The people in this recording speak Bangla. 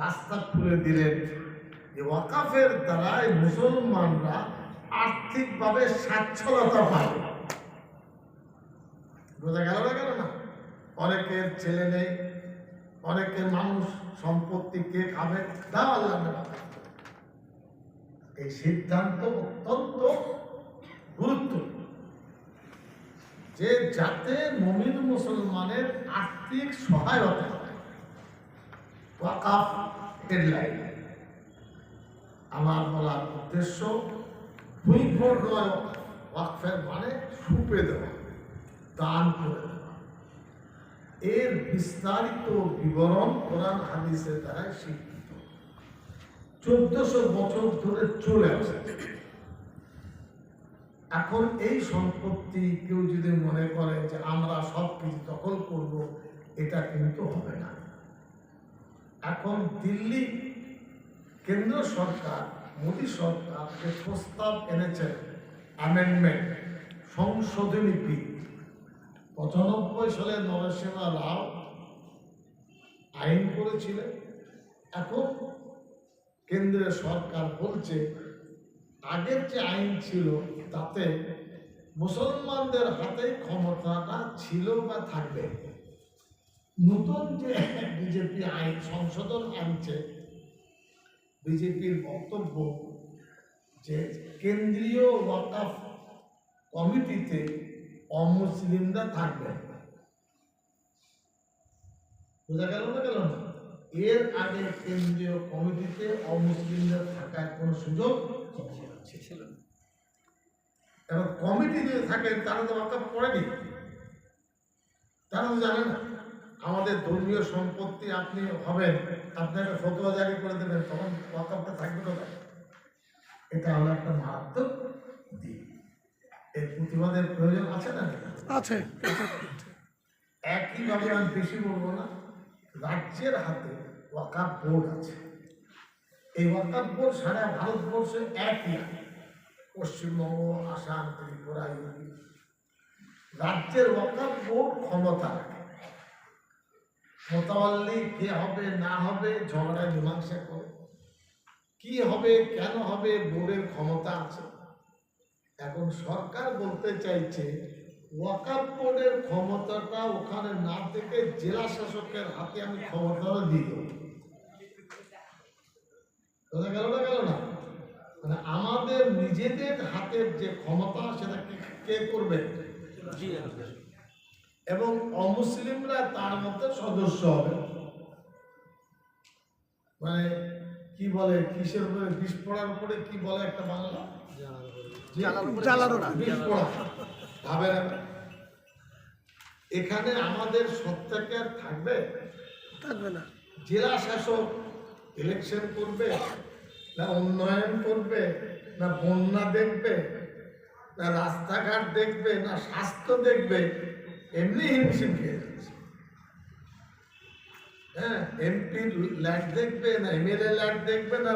রাস্তা খুলে দিলেন যে ওয়াকাফের দ্বারাই মুসলমানরা আর্থিকভাবে স্বাচ্ছলতা পায়। বোঝা গেল না? কেন না? অনেকের ছেলে নেই, অনেকের মানুষ সম্পত্তি কে খাবে, দাও আল্লাহ। এই সিদ্ধান্ত অত্যন্ত গুরুত্বপূর্ণ যে যাতে মুমিন মুসলমানের আর্থিক সহায়তা হয় ওয়াকাফ এর লাইনে। আমার বলার উদ্দেশ্য ভূমিভর নয়, ওয়াকফের মানে সুপে দেওয়া, দান করে দেওয়া। এর বিস্তারিত বিবরণ কোরআন হাদিসের দ্বারা স্বীকৃত। 1400 বছর ধরে চলে আসছে। এখন এই সম্পত্তি কেউ যদি মনে করে যে আমরা সব কিছু দখল করব, এটা কিন্তু হবে না। এখন দিল্লি কেন্দ্র সরকার, মোদী সরকার যে প্রস্তাব এনেছেন, অ্যামেন্ডমেন্ট, সংশোধনী বিল, 95 সালে নরসিংহ রাও আইন করেছিলেন। এখন কেন্দ্রীয় সরকার বলছে আগের যে আইন ছিল তাতে মুসলমানদের হাতে ক্ষমতাটা ছিল বা থাকবে। নতুন যে বিজেপি আইন সংশোধন আনছে, বিজেপির বক্তব্য যে কেন্দ্রীয় ওয়াকাফ কমিটিতে অমুসলিমরা থাকবে। বোঝা গেল না? গেল না? এর আগে কেন্দ্রীয় কমিটিতে অমুসলিমদের থাকার কোনো সুযোগ ছিল না। এবং কমিটি যদি থাকেন তারা তো ওয়াকাফ করেনি, তারা তো জানে না। আমাদের ধর্মীয় সম্পত্তি আপনি হবেন, আপনাকে ফতোয়া জারি করে দেবেন, তখন ওয়াকাফটা থাকবে কোথায়? এটা হলো একটা মারাত্মক দিক। এর প্রতিবাদের প্রয়োজন আছে না? আছে। একইভাবে আমি বেশি বলবো না, রাজ্যের হাতে ওয়াকাফ বোর্ড আছে। এই ওয়াকাফ বোর্ড সারা ভারতবর্ষে একই, পশ্চিমবঙ্গ, আসাম, ত্রিপুরা, ইউপি। রাজ্যের ওয়াকাফ বোর্ড ক্ষমতা রাখে, মোতাওয়াল্লি কে হবে না হবে ঝগড়া মীমাংসা করে, কি হবে কেন হবে বোর্ডের ক্ষমতা আছে। এখন সরকার বলতে চাইছে ওয়াকাফ বোর্ডের ক্ষমতাটা ওখানে না থেকে জেলা শাসকের হাতে আমি ক্ষমতাটা দিয়ে দেব। গেল না? গেল না? মানে আমাদের নিজেদের হাতের যে ক্ষমতা সেটা কে করবে? এবং অমুসলিমরা তার মধ্যে সদস্য হবে। মানে কি বলে, কিসের উপরে, বিষ পড়ার উপরে কি বলে একটা বাংলা, বিষ পড়া ভাবে না। এখানে আমাদের সত্যাচার থাকবে না। জেলা শাসক ইলেকশন করবে না, উন্নয়ন করবে না, বন্যা দেখবে না, রাস্তাঘাট দেখবে না, স্বাস্থ্য দেখবে, এমনি হিমশিম খেয়ে যাচ্ছে। হ্যাঁ, এমপি ল্যাট দেখবে না, এমএলএ ল্যাট দেখবে না,